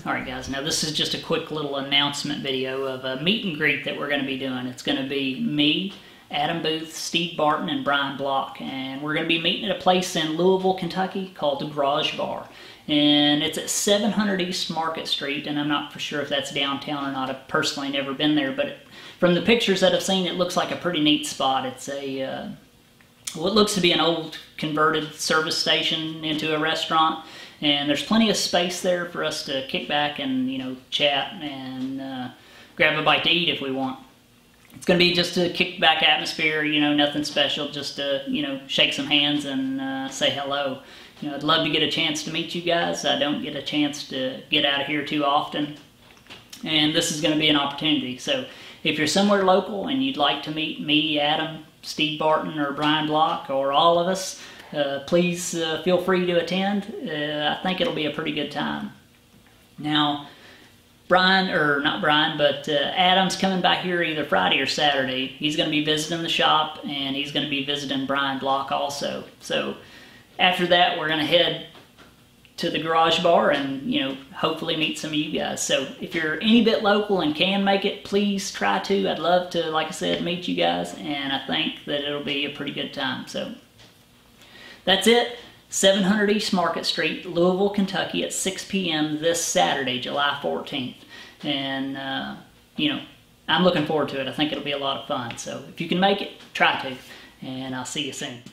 Alright guys, now this is just a quick little announcement video of a meet and greet that we're going to be doing. It's going to be me, Adam Booth, Steve Barton, and Brian Block, and we're going to be meeting at a place in Louisville, Kentucky called the Garage Bar. And it's at 700 East Market Street, and I'm not for sure if that's downtown or not. I've personally never been there, but from the pictures that I've seen, it looks like a pretty neat spot. It's a what looks to be an old converted service station into a restaurant, and there's plenty of space there for us to kick back and, you know, chat and grab a bite to eat if we want. It's going to be just a kick-back atmosphere, you know, nothing special, just to, you know, shake some hands and say hello. You know, I'd love to get a chance to meet you guys. I don't get a chance to get out of here too often, and this is going to be an opportunity. So if you're somewhere local and you'd like to meet me, Adam, Steve Barton, or Brian Block, or all of us, please feel free to attend. I think it'll be a pretty good time. Now, Adam's coming back here either Friday or Saturday. He's going to be visiting the shop, and he's going to be visiting Brian Block also. So after that, we're going to head to the Garage Bar and, you know, hopefully meet some of you guys. So if you're any bit local and can make it, please try to. I'd love to, like I said, meet you guys, and I think that it'll be a pretty good time. So that's it. 700 East Market Street, Louisville, Kentucky at 6 p.m. this Saturday, July 14th. And, you know, I'm looking forward to it. I think it'll be a lot of fun. So if you can make it, try to. And I'll see you soon.